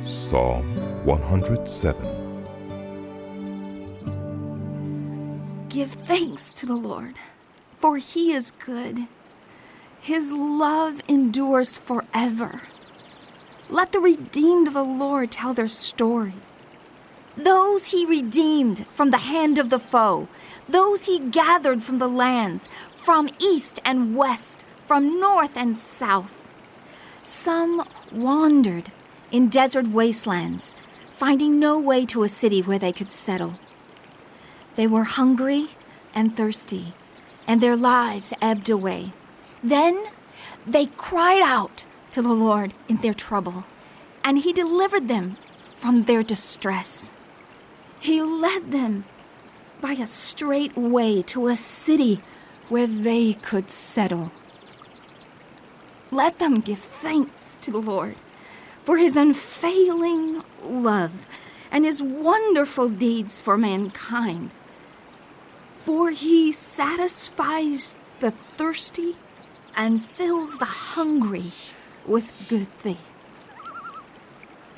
Psalm 107. Give thanks to the Lord, for he is good. His love endures forever. Let the redeemed of the Lord tell their story. Those he redeemed from the hand of the foe, those he gathered from the lands, from east and west, from north and south. Some wandered in desert wastelands, finding no way to a city where they could settle. They were hungry and thirsty, and their lives ebbed away. Then they cried out to the Lord in their trouble, and he delivered them from their distress. He led them by a straight way to a city where they could settle. Let them give thanks to the Lord for his unfailing love and his wonderful deeds for mankind. For he satisfies the thirsty and fills the hungry with good things.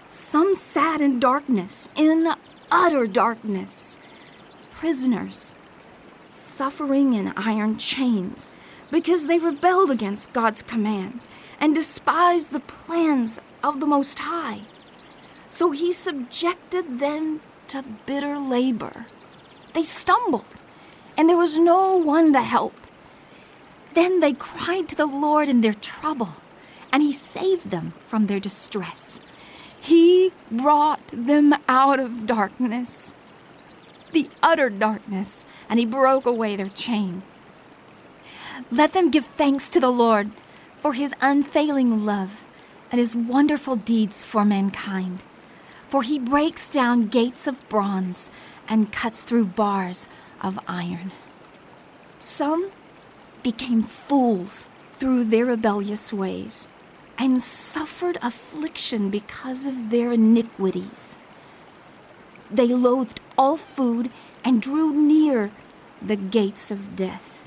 Some sat in darkness, in utter darkness, prisoners, suffering in iron chains, because they rebelled against God's commands and despised the plans of the Most High. So he subjected them to bitter labor. They stumbled, and there was no one to help. Then they cried to the Lord in their trouble, and he saved them from their distress. He brought them out of darkness, the utter darkness, and he broke away their chain. Let them give thanks to the Lord for his unfailing love and his wonderful deeds for mankind. For he breaks down gates of bronze and cuts through bars of iron. Some became fools through their rebellious ways and suffered affliction because of their iniquities. They loathed all food and drew near the gates of death.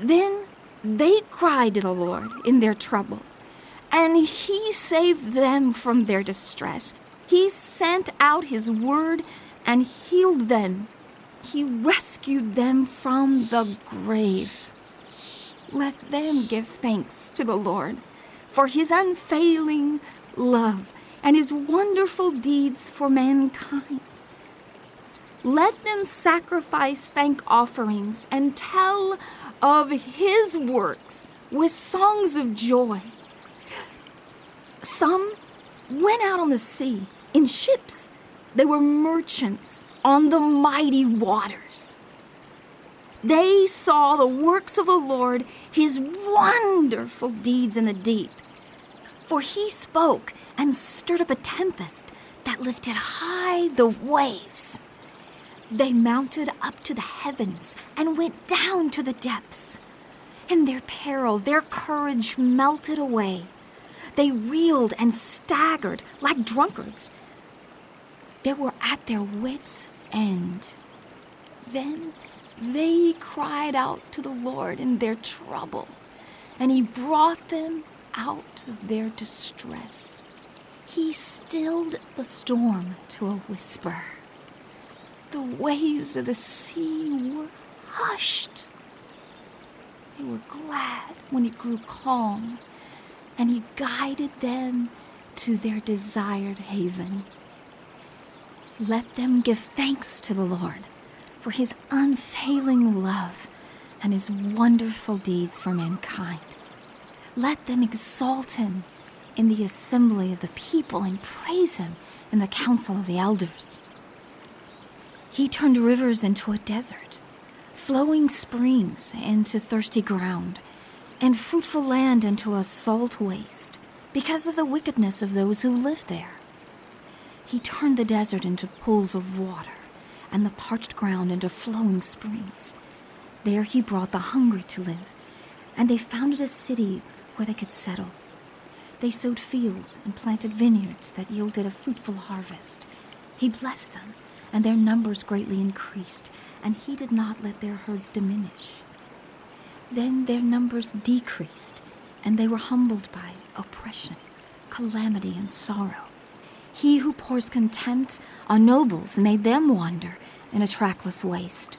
Then they cried to the Lord in their trouble, and he saved them from their distress. He sent out his word and healed them. He rescued them from the grave. Let them give thanks to the Lord for his unfailing love and his wonderful deeds for mankind. Let them sacrifice thank offerings and tell of his works with songs of joy. Some went out on the sea in ships. They were merchants on the mighty waters. They saw the works of the Lord, his wonderful deeds in the deep. For he spoke and stirred up a tempest that lifted high the waves. They mounted up to the heavens and went down to the depths. In their peril, their courage melted away. They reeled and staggered like drunkards. They were at their wits' end. Then they cried out to the Lord in their trouble, and he brought them out of their distress. He stilled the storm to a whisper. The waves of the sea were hushed. They were glad when it grew calm, and he guided them to their desired haven. Let them give thanks to the Lord for his unfailing love and his wonderful deeds for mankind. Let them exalt him in the assembly of the people and praise him in the council of the elders. He turned rivers into a desert, flowing springs into thirsty ground, and fruitful land into a salt waste because of the wickedness of those who lived there. He turned the desert into pools of water and the parched ground into flowing springs. There he brought the hungry to live, and they founded a city where they could settle. They sowed fields and planted vineyards that yielded a fruitful harvest. He blessed them, and their numbers greatly increased, and he did not let their herds diminish. Then their numbers decreased, and they were humbled by oppression, calamity, and sorrow. He who pours contempt on nobles made them wander in a trackless waste.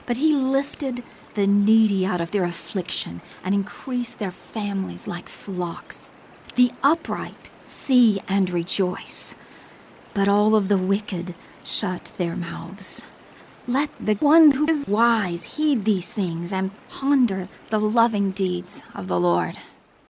But he lifted the needy out of their affliction and increased their families like flocks. The upright see and rejoice, but all of the wicked shut their mouths. Let the one who is wise heed these things and ponder the loving deeds of the Lord.